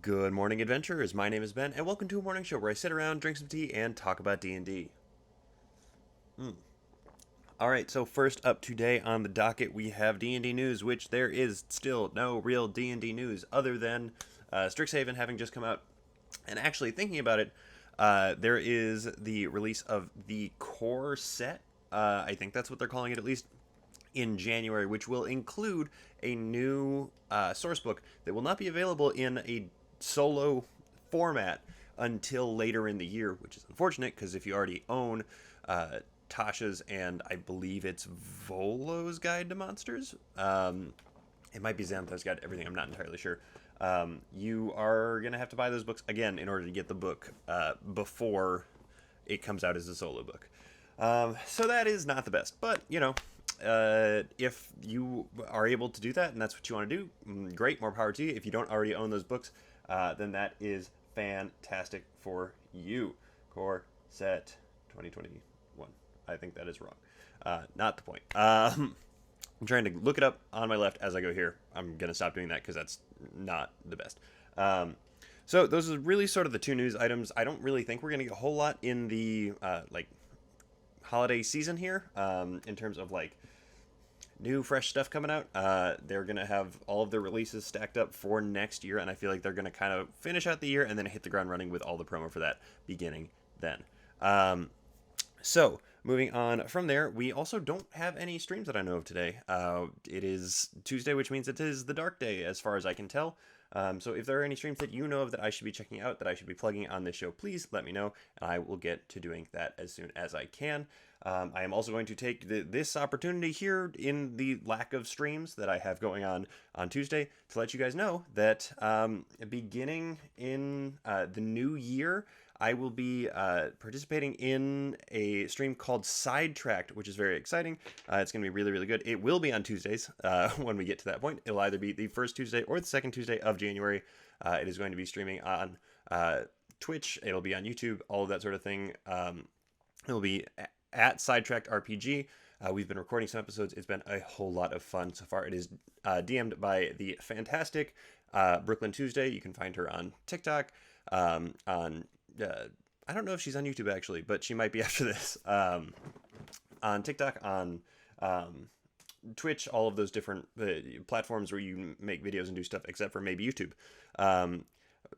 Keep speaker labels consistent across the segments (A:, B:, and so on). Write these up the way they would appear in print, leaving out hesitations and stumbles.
A: Good morning, adventurers. My name is Ben, and welcome to a morning show where I sit around, drink some tea, and talk about D&D. All right, so first up today on the docket, we have D&D news, which there is still no real D&D news other than Strixhaven having just come out. And actually, thinking about it, there is the release of the core set. I think that's what they're calling it, at least in January, which will include a new source book that will not be available in a solo format until later in the year, which is unfortunate because if you already own Tasha's and I believe it's Volo's Guide to Monsters, it might be Xanthar's Guide to Everything, I'm not entirely sure. You are going to have to buy those books again in order to get the book before it comes out as a solo book. So that is not the best, but if you are able to do that and that's what you want to do, great, more power to you. If you don't already own those books, then that is fantastic for you. Core set 2021. I think that is wrong. Not the point. I'm trying to look it up on my left as I go here. I'm going to stop doing that because that's not the best. So those are really sort of the two news items. I don't really think we're going to get a whole lot in the holiday season here in terms of new fresh stuff coming out. They're going to have all of their releases stacked up for next year, and I feel like they're going to kind of finish out the year and then hit the ground running with all the promo for that beginning then. So moving on from there, we also don't have any streams that I know of today. It is Tuesday, which means it is the dark day as far as I can tell. So if there are any streams that you know of that I should be checking out, that I should be plugging on this show, please let me know, and I will get to doing that as soon as I can. I am also going to take this opportunity here in the lack of streams that I have going on Tuesday to let you guys know that beginning in the new year, I will be participating in a stream called Sidetracked, which is very exciting. It's going to be really, really good. It will be on Tuesdays when we get to that point. It'll either be the first Tuesday or the second Tuesday of January. It is going to be streaming on Twitch. It'll be on YouTube, all of that sort of thing. It'll be at Sidetracked RPG. We've been recording some episodes. It's been a whole lot of fun so far. It is DM'd by the fantastic Brooklyn Tuesday. You can find her on TikTok, on I don't know if she's on YouTube actually, but she might be after this. On TikTok, on Twitch, all of those different platforms where you make videos and do stuff, except for maybe YouTube.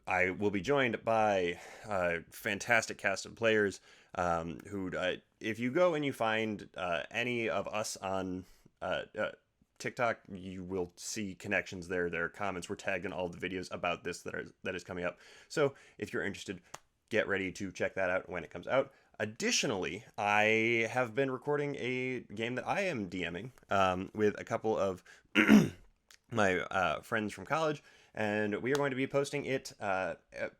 A: I will be joined by a fantastic cast of players who, if you go and you find any of us on TikTok, you will see connections there. Their comments were tagged in all of the videos about this that is coming up. So if you're interested, get ready to check that out when it comes out. Additionally, I have been recording a game that I am DMing with a couple of my friends from college, and we are going to be posting it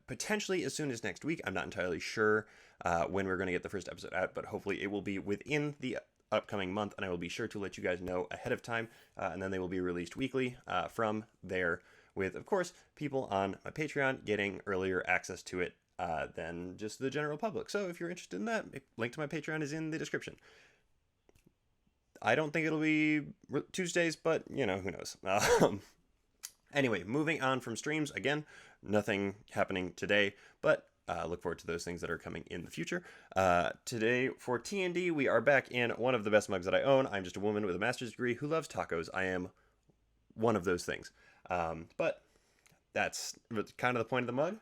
A: potentially as soon as next week. I'm not entirely sure when we're going to get the first episode out, but hopefully it will be within the upcoming month, and I will be sure to let you guys know ahead of time, and then they will be released weekly from there, with, of course, people on my Patreon getting earlier access to it than just the general public. So if you're interested in that, link to my Patreon is in the description. I don't think it'll be Tuesdays, but, who knows. Anyway, moving on from streams, again, nothing happening today, but look forward to those things that are coming in the future. Today, for T&D, we are back in one of the best mugs that I own. I'm just a woman with a master's degree who loves tacos. I am one of those things. But that's kind of the point of the mug.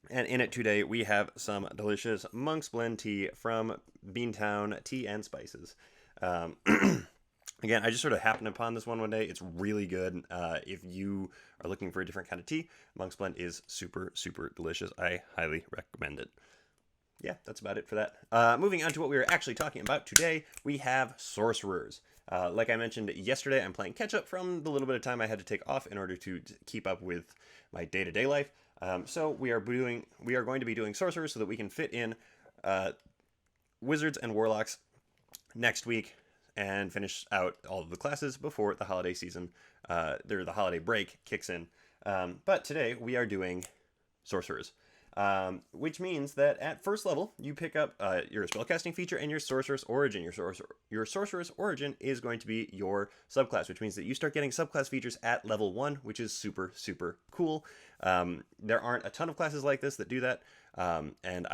A: And in it today, we have some delicious Monk's Blend tea from Beantown Tea and Spices. Again, I just sort of happened upon this one day. It's really good. If you are looking for a different kind of tea, Monk's Blend is super, super delicious. I highly recommend it. Yeah, that's about it for that. Moving on to what we were actually talking about today, we have Sorcerers. Like I mentioned yesterday, I'm playing catch-up from the little bit of time I had to take off in order to keep up with my day-to-day life. So we are going to be doing Sorcerers so that we can fit in Wizards and Warlocks next week and finish out all of the classes before the holiday season, the holiday break kicks in. But today we are doing Sorcerers. which means that at first level, you pick up your spellcasting feature and your Sorcerer's Origin. Your Sorcerer's Origin is going to be your subclass, which means that you start getting subclass features at level 1, which is super, super cool. There aren't a ton of classes like this that do that, and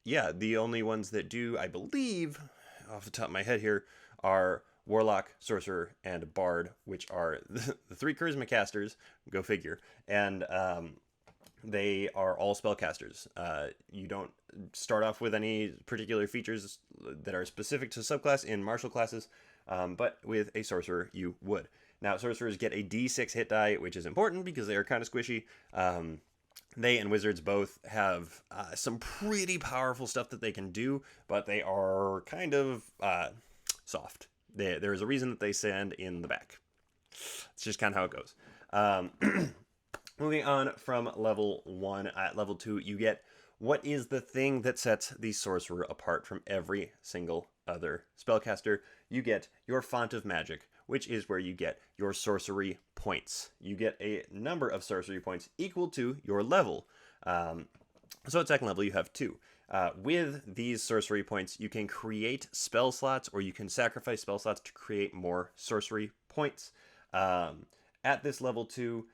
A: the only ones that do, I believe, off the top of my head here, are Warlock, Sorcerer, and Bard, which are the 3 Charisma casters, go figure, and they are all spellcasters. You don't start off with any particular features that are specific to subclass in martial classes, but with a Sorcerer, you would. Now, Sorcerers get a D6 hit die, which is important because they are kind of squishy. They and Wizards both have some pretty powerful stuff that they can do, but they are kind of soft. There is a reason that they stand in the back. It's just kind of how it goes. Moving on from level 1, at level 2, you get what is the thing that sets the Sorcerer apart from every single other spellcaster. You get your Font of Magic, which is where you get your sorcery points. You get a number of sorcery points equal to your level. So at second level, you have 2. With these sorcery points, you can create spell slots, or you can sacrifice spell slots to create more sorcery points. At this level 2,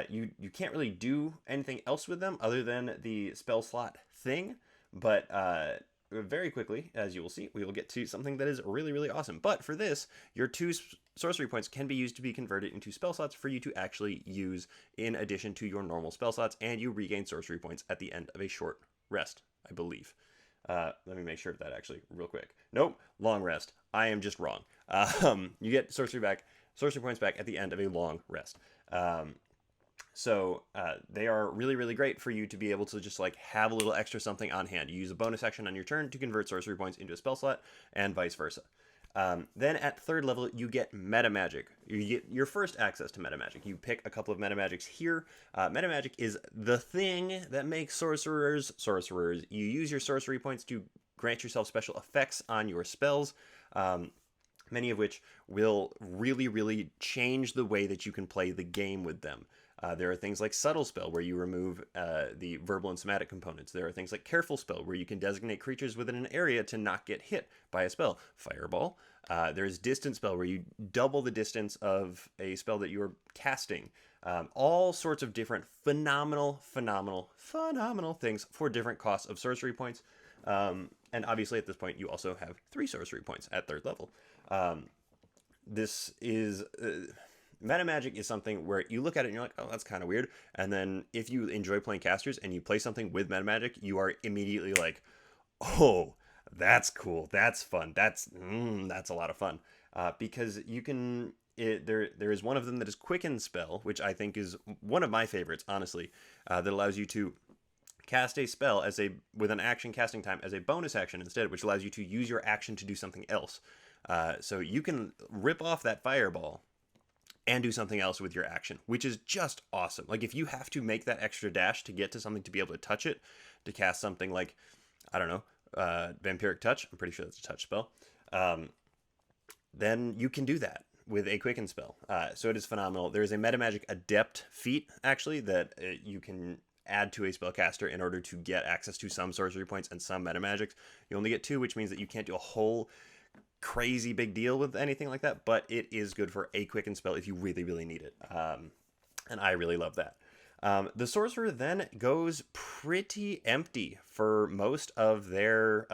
A: you can't really do anything else with them other than the spell slot thing, but very quickly, as you will see, we will get to something that is really, really awesome. But for this, your 2 sorcery points can be used to be converted into spell slots for you to actually use in addition to your normal spell slots, and you regain sorcery points at the end of a short rest, I believe. Let me make sure of that actually real quick. Nope, long rest. I am just wrong. You get sorcery points back at the end of a long rest. So they are really, really great for you to be able to just like have a little extra something on hand. You use a bonus action on your turn to convert sorcery points into a spell slot, and vice versa. Then at third level, you get meta magic. You get your first access to meta magic. You pick a couple of meta magics here. Meta magic is the thing that makes sorcerers. You use your sorcery points to grant yourself special effects on your spells. Many of which will really, really change the way that you can play the game with them. There are things like Subtle Spell, where you remove the verbal and somatic components. There are things like Careful Spell, where you can designate creatures within an area to not get hit by a spell. Fireball. There's Distance Spell, where you double the distance of a spell that you're casting. All sorts of different phenomenal things for different costs of sorcery points. And obviously at this point, you also have 3 sorcery points at third level. This is... Meta magic is something where you look at it and you're like, oh, that's kind of weird. And then if you enjoy playing casters and you play something with meta magic, you are immediately like, oh, that's cool. That's fun. That's a lot of fun. Because you can, there is one of them that is Quicken Spell, which I think is one of my favorites, honestly, that allows you to cast a spell with an action casting time as a bonus action instead, which allows you to use your action to do something else. So you can rip off that fireball and do something else with your action, which is just awesome. Like if you have to make that extra dash to get to something to be able to touch it, to cast something like, I don't know, Vampiric Touch, I'm pretty sure that's a touch spell, then you can do that with a Quicken Spell. So it is phenomenal. There is a Metamagic Adept feat, actually, that you can add to a spellcaster in order to get access to some sorcery points and some metamagics. You only get 2, which means that you can't do a whole crazy big deal with anything like that, but it is good for a Quicken Spell if you really, really need it. And I really love that. The Sorcerer then goes pretty empty for most of their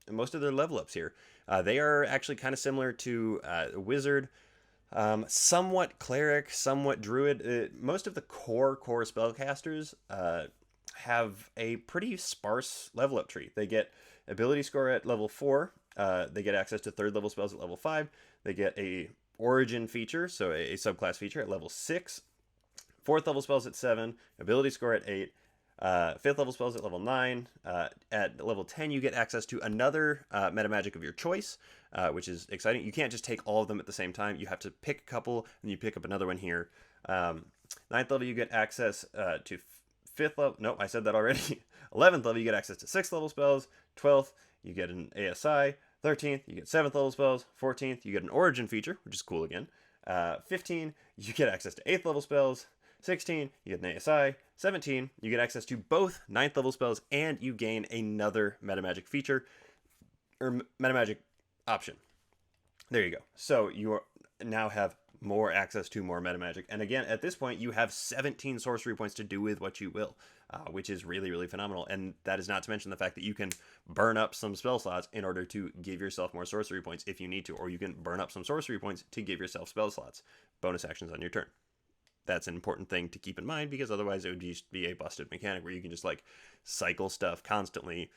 A: level ups here. They are actually kind of similar to Wizard, somewhat Cleric, somewhat Druid. Most of the core spellcasters have a pretty sparse level up tree. They get ability score at level 4. They get access to third level spells at level 5. They get a origin feature, so a subclass feature at level 6. Fourth level spells at 7. Ability score at 8. Fifth level spells at level 9. At level 10, you get access to another metamagic of your choice, which is exciting. You can't just take all of them at the same time. You have to pick a couple, and you pick up another one here. Ninth level, you get access to fifth level. Nope, I said that already. 11th level, you get access to 6th level spells. 12th, you get an ASI. 13th, you get 7th level spells. 14th, you get an origin feature, which is cool again. 15, you get access to 8th level spells. 16, you get an ASI. 17, you get access to both 9th level spells, and you gain another metamagic feature, or metamagic option. There you go. So you now have more access to more metamagic. And again, at this point, you have 17 sorcery points to do with what you will, which is really, really phenomenal. And that is not to mention the fact that you can burn up some spell slots in order to give yourself more sorcery points if you need to, or you can burn up some sorcery points to give yourself spell slots, bonus actions on your turn. That's an important thing to keep in mind, because otherwise it would just be a busted mechanic where you can just like cycle stuff constantly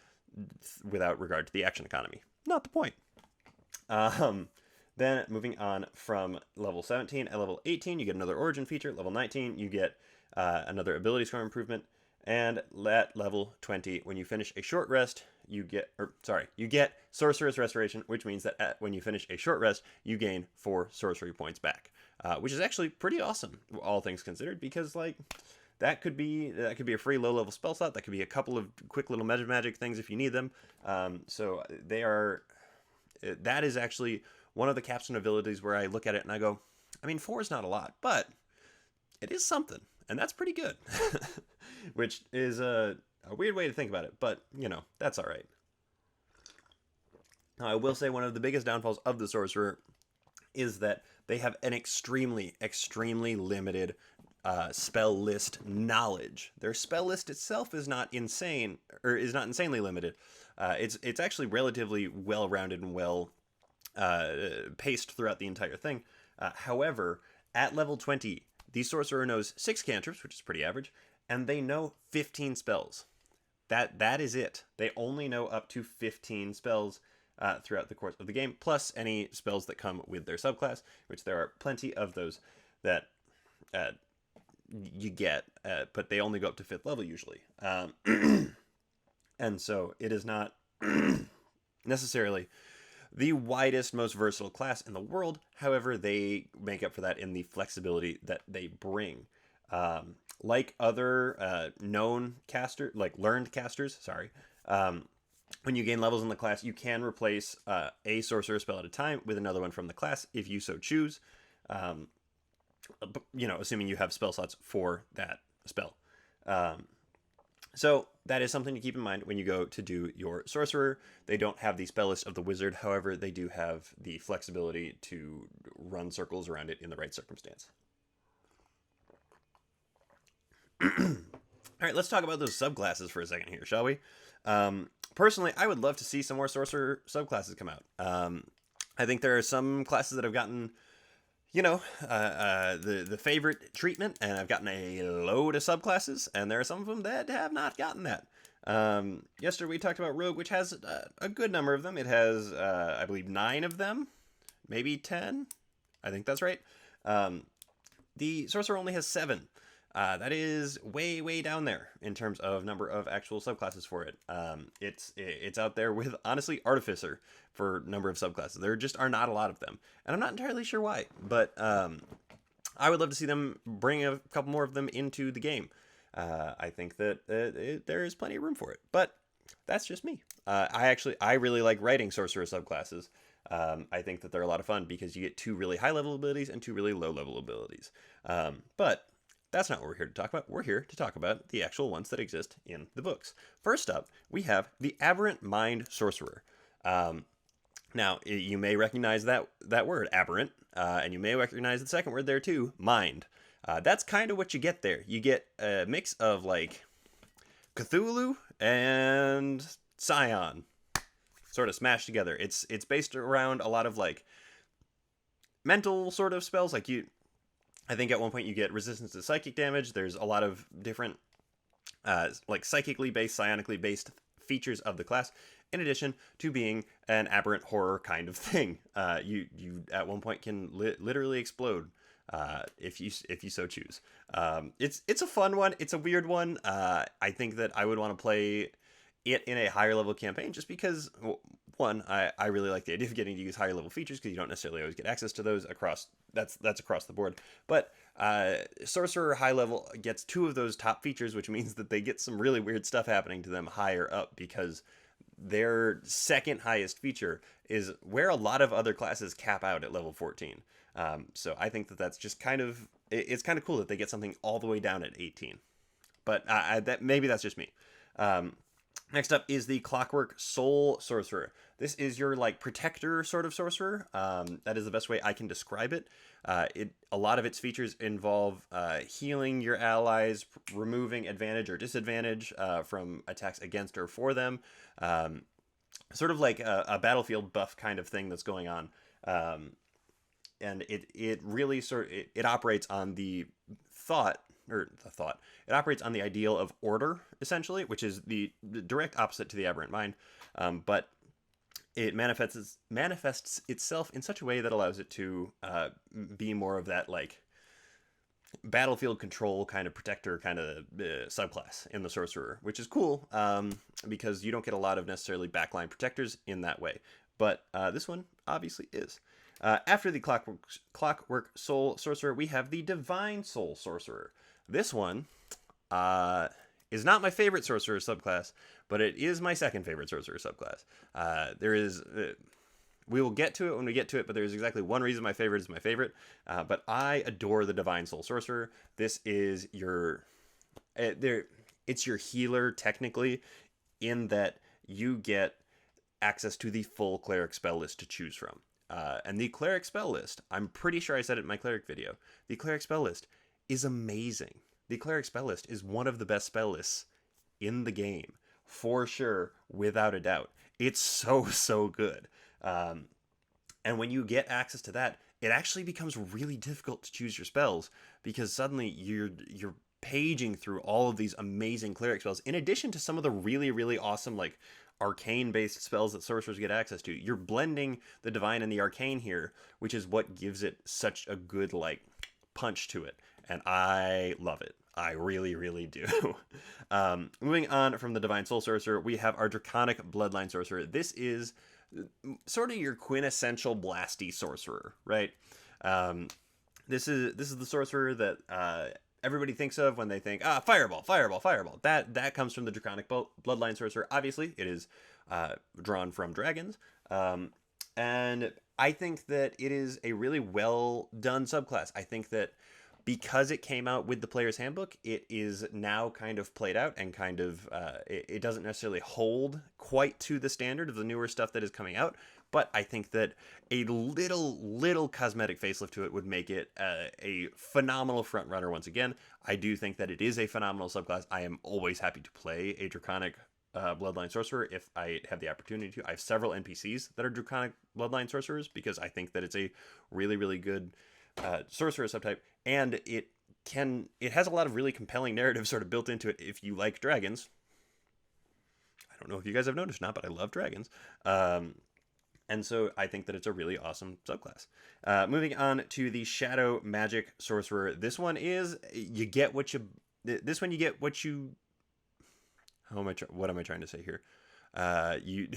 A: without regard to the action economy. Not the point. Then moving on from level 17, at level 18, you get another origin feature. Level 19, you get another ability score improvement. And at level 20, when you finish a short rest, you get Sorcerer's Restoration, which means that when you finish a short rest, you gain 4 sorcery points back, which is actually pretty awesome, all things considered, because like that could be a free low-level spell slot. That could be a couple of quick little magic things if you need them. So they are. That is actually one of the capstone abilities where I look at it and I go, I mean, 4 is not a lot, but it is something, and that's pretty good. Which is a weird way to think about it, but, you know, that's all right. Now, I will say one of the biggest downfalls of the Sorcerer is that they have an extremely, extremely limited spell list knowledge. Their spell list itself is not insane, or is not insanely limited. It's actually relatively well-rounded and well paced throughout the entire thing. However, at level 20, the Sorcerer knows 6 cantrips, which is pretty average, and they know 15 spells. That is it. They only know up to 15 spells throughout the course of the game, plus any spells that come with their subclass, which there are plenty of those that you get, but they only go up to 5th level usually. And so it is not necessarily the widest, most versatile class in the world. However, they make up for that in the flexibility that they bring. Like other known caster, like learned casters, when you gain levels in the class, you can replace a sorcerer spell at a time with another one from the class if you so choose. You know, assuming you have spell slots for that spell. So that is something to keep in mind when you go to do your Sorcerer. They don't have the spell list of the Wizard. However, they do have the flexibility to run circles around it in the right circumstance. All right, let's talk about those subclasses for a second here, shall we? Personally, I would love to see some more Sorcerer subclasses come out. I think there are some classes that have gotten, you know, the favorite treatment, and I've gotten a load of subclasses, and there are some of them that have not gotten that. Yesterday we talked about Rogue, which has a good number of them. It has, I believe, 9 of them, maybe 10. I think that's right. The Sorcerer only has 7. That is way, way down there in terms of number of actual subclasses for it. It's out there with, honestly, Artificer for number of subclasses. There just are not a lot of them, and I'm not entirely sure why, but I would love to see them bring a couple more of them into the game. I think that there is plenty of room for it, but that's just me. I really like writing Sorcerer subclasses. I think that they're a lot of fun because you get 2 really high-level abilities and 2 really low-level abilities. But that's not what we're here to talk about. We're here to talk about the actual ones that exist in the books. First up, we have the Aberrant Mind Sorcerer. Now, you may recognize that word, Aberrant, and you may recognize the second word there too, Mind. That's kind of what you get there. You get a mix of, like, Cthulhu and Scion sort of smashed together. It's based around a lot of, like, mental sort of spells. Like, I think at one point you get resistance to psychic damage. There's a lot of different, like, psychically based, psionically based features of the class, in addition to being an aberrant horror kind of thing. You at one point can literally explode if you so choose. It's a fun one. It's a weird one. I think that I would want to play it in a higher level campaign just because, one, I really like the idea of getting to use higher level features because you don't necessarily always get access to those across. That's across the board. But Sorcerer high level gets 2 of those top features, which means that they get some really weird stuff happening to them higher up because their second highest feature is where a lot of other classes cap out at level 14. So I think that that's just kind of it's kind of cool that they get something all the way down at 18. But maybe that's just me. Next up is the Clockwork Soul Sorcerer. This is your like protector sort of sorcerer. That is the best way I can describe it. A lot of its features involve healing your allies, removing advantage or disadvantage from attacks against or for them. Sort of like a battlefield buff kind of thing that's going on. And it really it operates on the thought. It operates on the ideal of order, essentially, which is the direct opposite to the Aberrant Mind, but it manifests itself in such a way that allows it to be more of that, like, battlefield control kind of protector kind of subclass in the Sorcerer, which is cool, because you don't get a lot of necessarily backline protectors in that way, but this one obviously is. After the Clockwork Soul Sorcerer, we have the Divine Soul Sorcerer. This one is not my favorite Sorcerer subclass, but it is my second favorite Sorcerer subclass. We will get to it when we get to it, but there's exactly one reason my favorite is my favorite. But I adore the Divine Soul Sorcerer. This is it's your healer, technically, in that you get access to the full Cleric spell list to choose from. And the Cleric spell list, I'm pretty sure I said it in my Cleric video, the Cleric spell list is amazing. The Cleric spell list is one of the best spell lists in the game, for sure, without a doubt. It's so good. And when you get access to that, it actually becomes really difficult to choose your spells, because suddenly you're paging through all of these amazing Cleric spells, in addition to some of the really, really awesome, like, arcane-based spells that sorcerers get access to. You're blending the divine and the arcane here, which is what gives it such a good, like, punch to it. And I love it. I really, really do. Moving on from the Divine Soul Sorcerer, we have our Draconic Bloodline Sorcerer. This is sort of your quintessential blasty sorcerer, right? This is the sorcerer that everybody thinks of when they think, fireball, fireball, fireball. That comes from the Draconic Bloodline Sorcerer. Obviously, it is drawn from dragons. And I think that it is a really well done subclass. I think that because it came out with the Player's Handbook, it is now kind of played out and kind of, it doesn't necessarily hold quite to the standard of the newer stuff that is coming out. But I think that a little cosmetic facelift to it would make it a phenomenal front runner once again. I do think that it is a phenomenal subclass. I am always happy to play a Draconic Bloodline Sorcerer if I have the opportunity to. I have several NPCs that are Draconic Bloodline Sorcerers because I think that it's a really, really good Sorcerer subtype, and it has a lot of really compelling narrative sort of built into it if you like dragons. I don't know if you guys have noticed or not, but I love dragons. And so I think that it's a really awesome subclass. Moving on to the Shadow Magic Sorcerer. This one is, you get what you... What am I trying to say here? You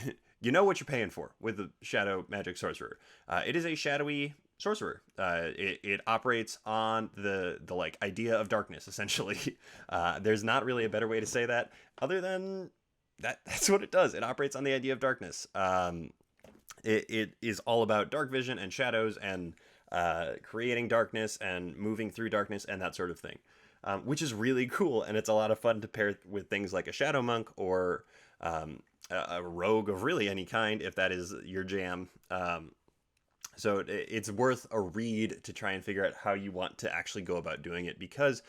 A: know what you're paying for with the Shadow Magic Sorcerer. It is a shadowy sorcerer. It operates on the like idea of darkness, essentially. There's not really a better way to say that other than that's what it does. It operates on the idea of darkness. It is all about dark vision and shadows and creating darkness and moving through darkness and that sort of thing, which is really cool, and it's a lot of fun to pair with things like a Shadow Monk or a rogue of really any kind, if that is your jam. So it's worth a read to try and figure out how you want to actually go about doing it, because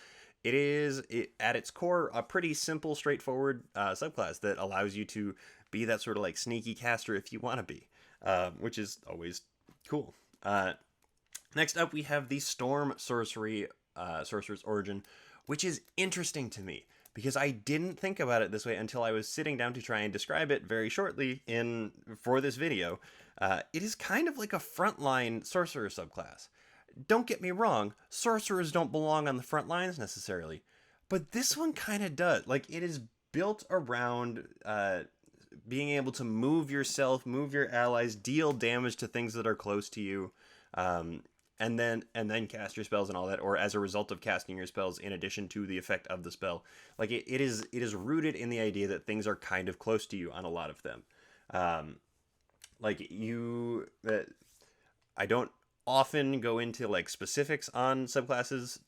A: it is, at its core, a pretty simple, straightforward subclass that allows you to be that sort of like sneaky caster if you want to be, which is always cool. Next up, we have the Storm Sorcery, Sorcerer's Origin, which is interesting to me because I didn't think about it this way until I was sitting down to try and describe it very shortly for this video. It is kind of like a frontline sorcerer subclass. Don't get me wrong, sorcerers don't belong on the front lines necessarily, but this one kind of does. Like, it is built around being able to move yourself, move your allies, deal damage to things that are close to you, and then cast your spells and all that, or as a result of casting your spells in addition to the effect of the spell. Like, it is rooted in the idea that things are kind of close to you on a lot of them. I don't often go into like specifics on subclasses,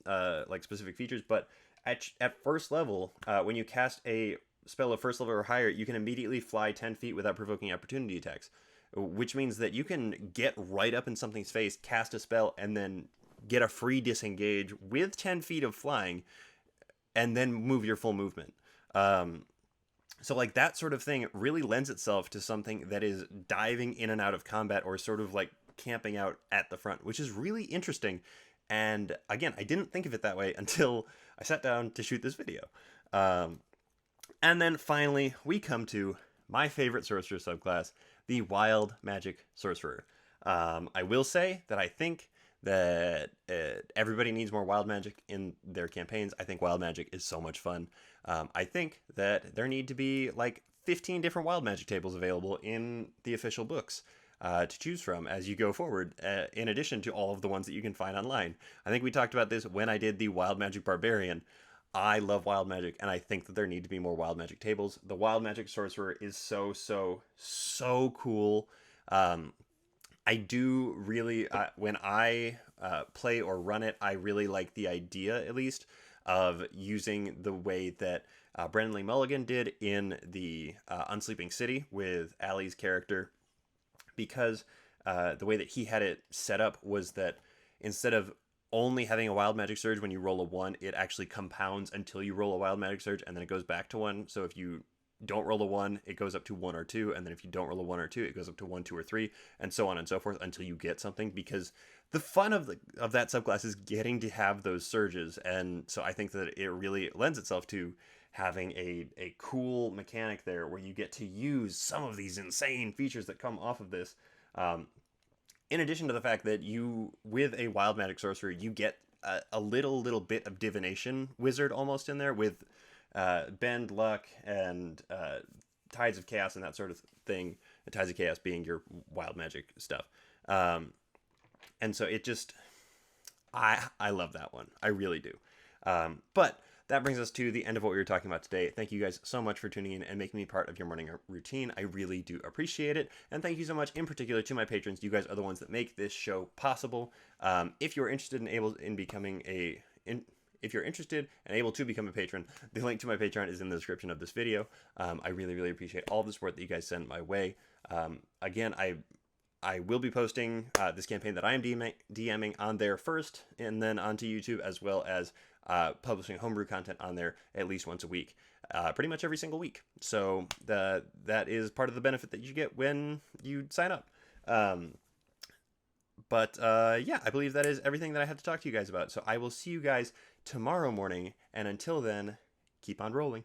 A: like specific features, but at first level, when you cast a spell of first level or higher, you can immediately fly 10 feet without provoking opportunity attacks, which means that you can get right up in something's face, cast a spell, and then get a free disengage with 10 feet of flying, and then move your full movement. So like that sort of thing really lends itself to something that is diving in and out of combat, or sort of like camping out at the front, which is really interesting. And again, I didn't think of it that way until I sat down to shoot this video. And then finally, we come to my favorite sorcerer subclass, the Wild Magic Sorcerer. I will say that I think that everybody needs more wild magic in their campaigns. I think wild magic is so much fun. I think that there need to be like 15 different wild magic tables available in the official books to choose from as you go forward, in addition to all of the ones that you can find online. I think we talked about this when I did the Wild Magic Barbarian. I love wild magic, and I think that there need to be more wild magic tables. The Wild Magic Sorcerer is so, so, so cool. I do really, when I play or run it, I really like the idea, at least, of using the way that Brendan Lee Mulligan did in the Unsleeping City with Allie's character, because the way that he had it set up was that instead of only having a wild magic surge when you roll a 1, it actually compounds until you roll a wild magic surge, and then it goes back to 1. So if you don't roll a 1, it goes up to 1 or 2, and then if you don't roll a 1 or 2, it goes up to 1, 2, or 3, and so on and so forth until you get something. Because the fun of that subclass is getting to have those surges, and so I think that it really lends itself to having a cool mechanic there where you get to use some of these insane features that come off of this. In addition to the fact that you, with a wild magic sorcerer, you get a little bit of divination wizard almost in there with bend, luck, and tides of chaos and that sort of thing. The tides of chaos being your wild magic stuff. And so it just, I love that one. I really do. But that brings us to the end of what we were talking about today. Thank you guys so much for tuning in and making me part of your morning routine. I really do appreciate it. And thank you so much in particular to my patrons. You guys are the ones that make this show possible. If you're interested and able to become a patron, the link to my Patreon is in the description of this video. I really, really appreciate all the support that you guys send my way. Again, I will be posting this campaign that I am DMing on there first, and then onto YouTube, as well as publishing homebrew content on there at least once a week, pretty much every single week. So that is part of the benefit that you get when you sign up. But yeah, I believe that is everything that I had to talk to you guys about. So I will see you guys tomorrow morning, and until then, keep on rolling.